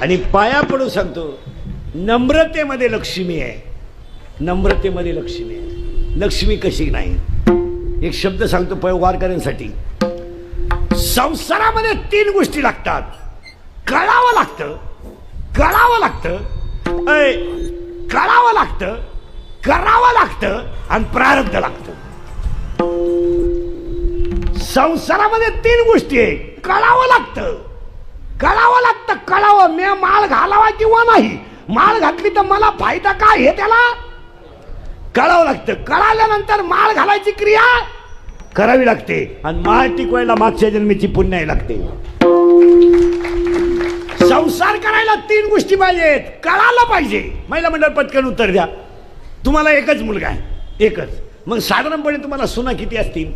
आणि पाया पडून सांगतो, नम्रतेमध्ये लक्ष्मी आहे, नम्रतेमध्ये लक्ष्मी आहे. लक्ष्मी कशी नाही, एक शब्द सांगतो वारकऱ्यांसाठी. संसारामध्ये 3 गोष्टी लागतात. कळावं लागतं, कळावं लागतं, कळावं लागतं, करावं लागतं आणि प्रारब्ध लागतं. संसारामध्ये 3 गोष्टी आहे. कळावं लागतं, कळावं लागतं, कळावं मी माळ घालावा किंवा नाही, माळ घातली तर मला फायदा काय हे त्याला कळावं लागतं. कळाल्यानंतर माळ घालायची क्रिया करावी लागते आणि माळ टिकवायला मागच्या जन्मीची पुण्याई लागते. संसार करायला 3 गोष्टी पाहिजेत. कळायला पाहिजे. महिला मंडळ पटकन उत्तर द्या. तुम्हाला एकच मुलगा आहे, एकच. मग साधारणपणे तुम्हाला सुना किती असतील?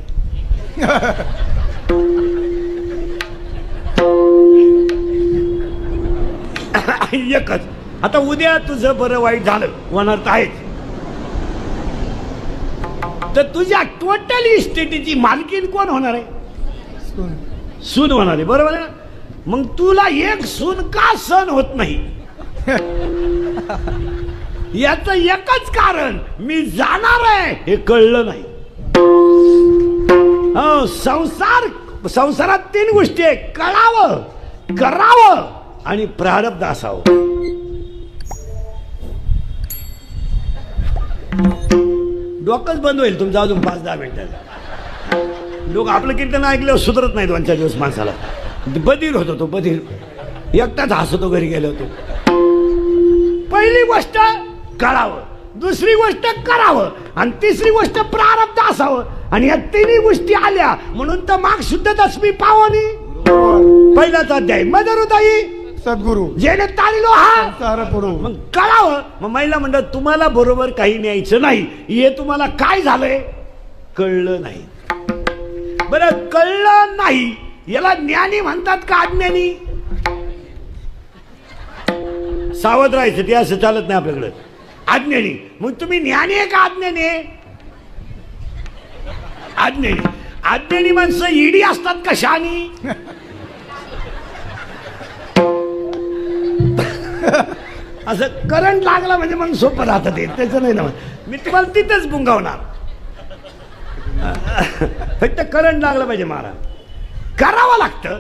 एकच. आता उद्या तुझं बरं वाईट झालं, होणार तर आहेच, तर तुझ्या टोटल इस्टेटीची मालकीण कोण होणार आहे? सून होणार आहे, बरोबर आहे ना? मग तुला एक सून का सण होत नाही? याचं एकच कारण, मी जाणार आहे हे कळलं नाही. हो, संसारात 3 गोष्टी आहे. कळावं, करावं आणि प्रारब्ध असावं. डोकंच बंद होईल तुमचं अजून 5-10 मिनिटात. लोक आपलं कीर्तन ऐकल्यावर सुधरत नाही 2-4 दिवस माणसाला. बधीर होतो तो, बधीर एकटाच हसतो घरी गेलो होतो. पहिली गोष्ट कळावं, दुसरी गोष्ट करावं आणि तिसरी गोष्ट प्रारब्ध असावं. आणि या 3 गोष्टी आल्या म्हणून तर माग शुद्ध दशमी पावनी. पहिलाच अध्याय मदरुदाई सद्गुरु जेणे ताळीलो हा. मग कळावं. मग महिला मंडळ तुम्हाला बरोबर काही न्यायचं नाही, हे तुम्हाला काय झालंय कळलं नाही. बरं, कळलं नाही याला ज्ञानी म्हणतात का अज्ञानी? सावध राहायचं, ते असं चालत नाही आपल्याकडे. अज्ञानी. मग तुम्ही ज्ञानी आहे का अज्ञानी आहे? अज्ञानी. अज्ञानी माणसं ईडी असतात का शहाणी? असं करंट लागला म्हणजे मग सोपं राहतं ते, त्याचं नाही ना. मी तुम्हाला तिथेच बुंगावणार. फक्त करंट लागलं पाहिजे महाराज. करावं लागतं,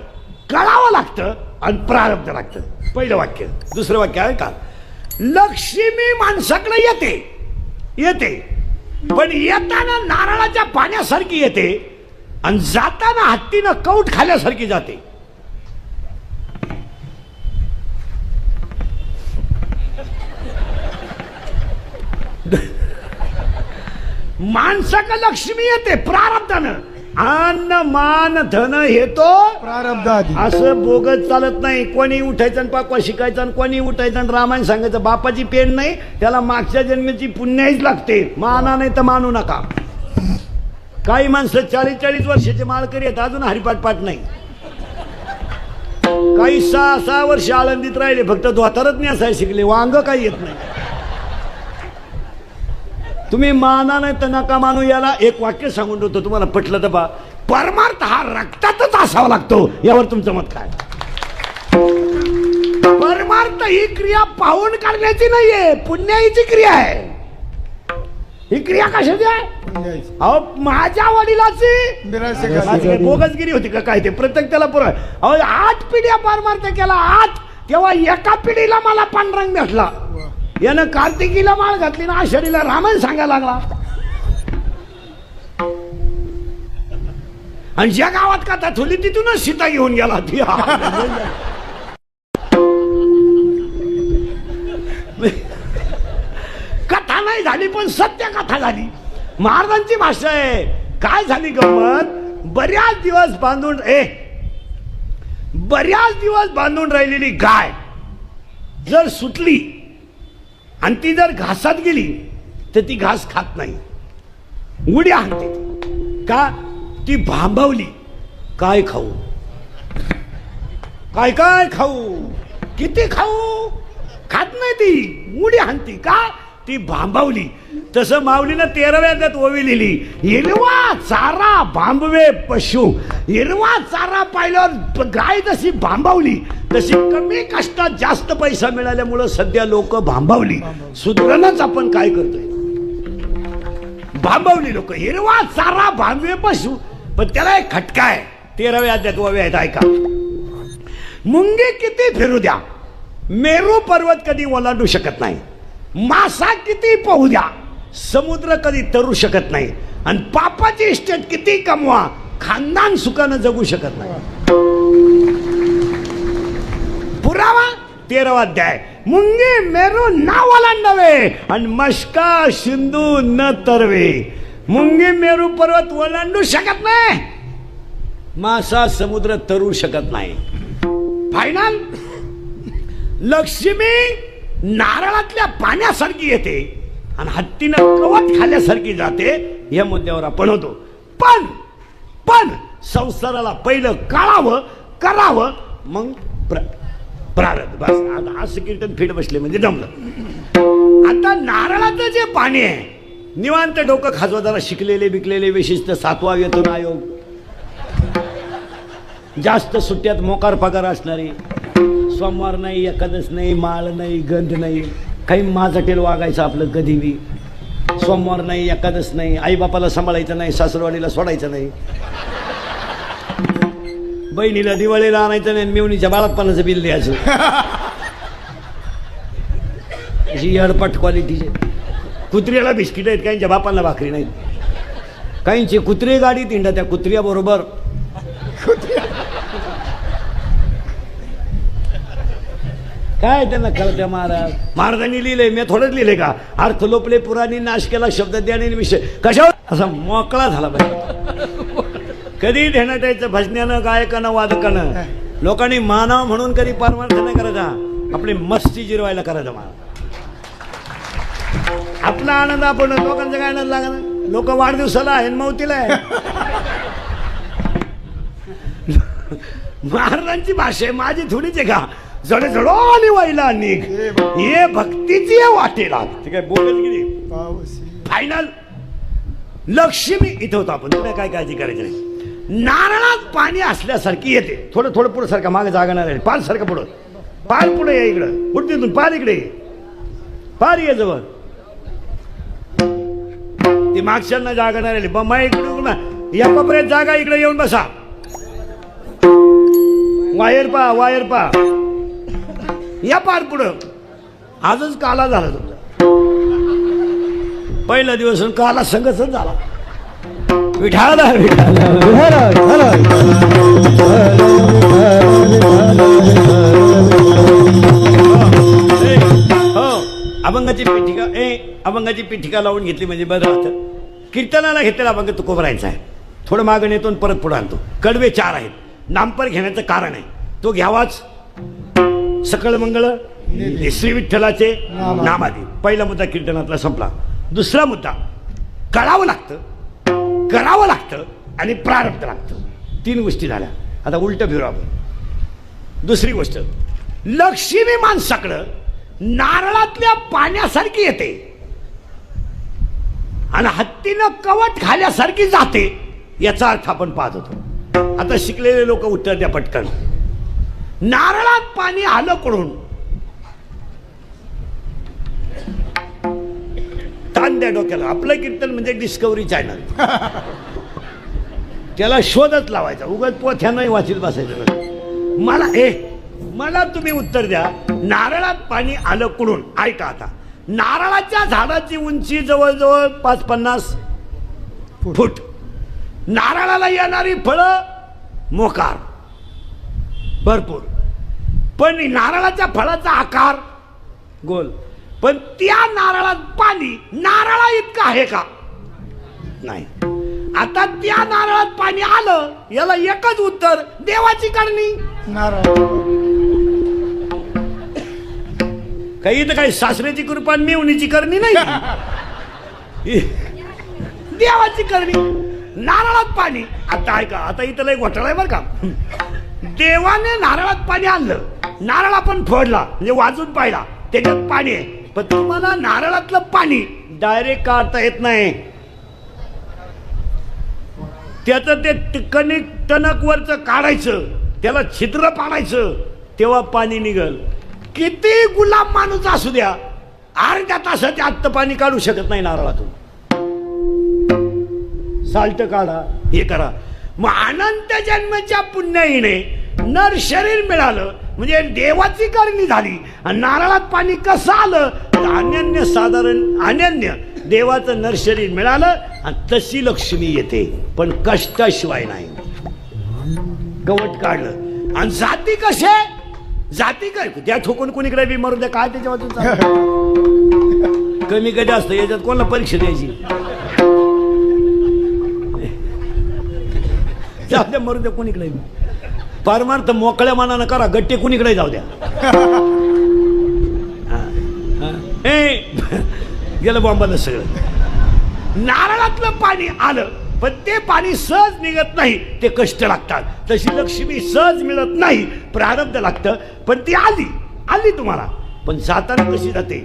कळावं लागतं आणि प्रारब्ध लागतं. पहिलं वाक्य. दुसरं वाक्य आहे का, लक्ष्मी माणसाकडे येते, येते पण येताना नारळाच्या पाण्यासारखी येते आणि जाताना हत्तीनं कौट खाल्यासारखी जाते. माणसाकडे लक्ष्मी येते प्रारब्धानं. अन्न मान धन हे तो प्रारब्ध आधी. असं बोगत चालत नाही. कोणी उठायचं आणि पाकवा शिकायचं आणि कोणी उठायचं आणि रामायण सांगायचं. बापाची पेन नाही, त्याला मागच्या जन्माची पुण्याईच लागते. माना नाही तर मानू नका. काही माणसं 40-40 वर्षाचे माळकरी आहेत, अजून हरिपाठ पाठ नाही. काही 6-6 वर्ष आळंदीत राहिले, फक्त धोतारच नेसायला शिकले, वांग काही येत नाही. तुम्ही माना नाही तर नका मानू. याला एक वाक्य सांगून होतो, तुम्हाला पटलं तर बा. परमार्थ हा रक्तातच असावा लागतो. यावर तुमचं मत काय? परमार्थ ही क्रिया पाहून करण्याची नाहीये, पुण्याईची क्रिया आहे. ही क्रिया कशाची आहे? अहो, माझ्या वडिलाची बोगसगिरी होती का काय ते? प्रत्येक त्याला पुरा. अहो, 8 पिढ्या परमार्थ केला, 8. तेव्हा एका पिढीला मला पांडुरंग भेटला. यानं कार्तिकीला माळ घातली ना, आषाढीला रामायण सांगायला लागला. आणि ज्या गावात कथा थोली तिथूनच सीता घेऊन गेला. ती कथा नाही झाली पण सत्य कथा झाली. महाराजांची भाषा आहे. काय झाली गंमत? बऱ्याच दिवस बांधून राहिलेली गाय जर सुटली आणि ती जर घासात गेली तर ती घास खात नाही, उड्या हाणते. का? ती भांबवली. काय खाऊ, काय काय खाऊ, किती खाऊ, खात नाही ती, उड्या हाणती. का? ती भांबावली. तसं माऊलीनं 13व्या अध्यायात ओवी लिहिली, हिरवा चारा भांबवे पशु. हिरवा चारा पाहिल्यावर गाय जशी भांबावली तशी कमी कष्टात जास्त पैसा मिळाल्यामुळं सध्या लोक भांबावली. सुधारणच आपण काय करतोय, भांबावली लोक. हिरवा चारा भांबवे पशु, पण त्याला एक खटका आहे. 13व्या अध्यायात ओवी आहेत, ऐका. मुंगी किती फिरू द्या, मेरू पर्वत कधी ओलांडू शकत नाही. मासा किती पोहू द्या, समुद्र कधी तरू शकत नाही. आणि पापाची इस्टेट किती कमवा, खानदान सुखानं जगू शकत नाही. पुरावा 13वा अध्याय. मुंगी मेरू ना ओलांडावे आणि मस्का सिंधू न तरवे. मुंगी मेरू पर्वत ओलांडू शकत नाही, मासा समुद्र तरू शकत नाही. फायनल, लक्ष्मी नारळातल्या पाण्यासारखी येते आणि हत्तीनं कवच खाल्यासारखी जाते. या मुद्द्यावर आपण होतो. पण संसाराला पहिलं काढावं, करावं, मग प्रारब्ध. बस आता असं कीर्तन फिट बसले म्हणजे जमलं. आता नारळाचं जे पाणी आहे, निवांत डोकं खाजवा जरा. शिकलेले बिकलेले विशिष्ट 7वा वेतन आयोग, जास्त सुट्ट्यात मोकार पगार असणारी, सोमवार नाही, एकादश नाही, माळ नाही, गंध नाही, काही माझटेल वागायचं आपलं कधी बी. सोमवार नाही, एकादश नाही, आईबापाला सांभाळायचं नाही, सासरवाडीला सोडायचं नाही, बहिणीला दिवाळीला आणायचं नाही, मेवणीच्या बाळातपणाचं बिल द्यायचं. अशी अडपट क्वालिटीचे. कुत्र्याला बिस्किट आहेत, काहींच्या बापांना भाकरी नाहीत. काहींची कुत्रे गाडी तिंडा त्या कुत्र्या बरोबर. काय त्यांना कळत्या महाराज. महाराजांनी लिहिलंय, मी थोडंच लिहिलंय का. अर्थ लोपले पुराणी, नाश केला शब्द द्याने विषय. कशावर असा मोकळा झाला पाहिजे. कधी ध्यानात यायचं भजण्यानं, गायकानं, वादकानं. लोकांनी मानाव म्हणून कधी परमार्थ नाही करायचा, आपली मस्ती जिरवायला करायचं. महाराज आपला आनंद आपण, लोकांचा काय आनंद लागणार. लोक वाढदिवसाला आहे, मौतीला आहे. महाराजांची भाषा आहे, माझी थोडीच आहे का. जडे जडो आणि वाईला निघ, हे भक्तीची वाटेला. ते काय बोलत किती. फायनल, लक्ष्मी इथं होतं आपण. तुम्ही काय काळजी करायची नाही. नारळात पाणी असल्यासारखी येते. थोडं थोडं पुढं सारखं, मागे जागा नाही. पार सारखं पुढं, पार पुढे या इकडं. पुढे तिथून पार इकडे, पार ये जवळ. ती मागच्यांना जागा नाही राहिली. बम्मा इकडे या कोपऱ्यात जागा, इकडे येऊन बसा. वायर पा, वायर पा. या पार पुढं. आजच काला झाला तुमचा. पहिला दिवस काला संघच झाला. विठाला हो. अभंगाची पिठिका, अभंगाची पिठिका लावून घेतली म्हणजे बरं राहतं. कीर्तनाला घेतलेला अभंग तो कोबरायचा आहे. थोडं मागं नेतो परत पुढे आणतो. कडवे 4 आहेत. नामपर घेण्याचं कारण आहे, तो घ्यावाच. सकळ मंगळ श्री विठ्ठलाचे नामादी. पहिला मुद्दा कीर्तनातला संपला. दुसरा मुद्दा, कळावं लागतं, करावं लागतं आणि प्रारब्ध लागतं. 3 गोष्टी झाल्या. आता उलट फिरू आपण. दुसरी गोष्ट, लक्ष्मी माणसाकडं नारळातल्या पाण्यासारखी येते आणि हत्तीनं कवट खाल्यासारखी जाते. याचा अर्थ आपण पाहत होतो. आता शिकलेले लोक उत्तर द्या पटकन. नारळात पाणी आलं कडून, ताण द्या डोक्याला. आपलं कीर्तन म्हणजे डिस्कवरी चॅनल. त्याला शोधत लावायचा, उगाच पोथ्यानंही वाचीत बसायचं. मला तुम्ही उत्तर द्या. नारळात पाणी आलं कडून. ऐका आता. नारळाच्या झाडाची उंची जवळजवळ 5-50 फूट. नारळाला येणारी फळं मोकार भरपूर, पण नारळाच्या फळाचा आकार गोल. पण त्या नारळात पाणी नारळा इतका आहे का? नाही. आता त्या नारळात पाणी आलं, याला एकच उत्तर, देवाची करणी. नारळ काही तर काही सासऱ्याची कृपा, मेवणीची करणी नाही. देवाची करणी. नारळात पाणी. आता ऐका, आता इथं लय घोटाळा आहे बरं का. देवाने नारळात पाणी आणलं, नारळ आपण फोडला म्हणजे वाजून पाहिला, त्याच्यात पाणी आहे, पण तुम्हाला नारळातलं पाणी डायरेक्ट काढता येत नाही. त्याचं ते कणिक टणक वरच काढायचं, त्याला छिद्र पाडायचं, तेव्हा पाणी निघल. किती गुलाम माणूस असू द्या, अर्ध्या तासाच्या आत पाणी काढू शकत नाही नारळातून. साल्ट काढा, हे करा. मग अनंत जन्माच्या पुण्याईने नर शरीर मिळालं म्हणजे देवाची करणी झाली. आणि नारळात पाणी कसं आलं तर अनन्य साधारण अनन्य देवाचं नर शरीर मिळालं आणि तशी लक्ष्मी येते, पण कष्टाशिवाय नाही. गवत काढलं आणि जाती कसे, जाती काय त्या ठोकून कोणीकडे बी मरू द्या, काय त्याच्या वाचून कमी कधी असतं याच्यात कोणाला परीक्षा द्यायची. जाऊ द्या मरू द्या कोणीकडे. परमार्थ मोकळ्या मनानं करा, गट्टे कुणीकडे जाऊ द्या. गेलं बॉम्बाला सगळं. नारळातलं पाणी आलं पण ते पाणी सहज निघत नाही, ते कष्ट लागतात. तशी लक्ष्मी सहज मिळत नाही, प्रारब्ध लागतं. पण ती आली आली तुम्हाला, पण जाताना कशी जाते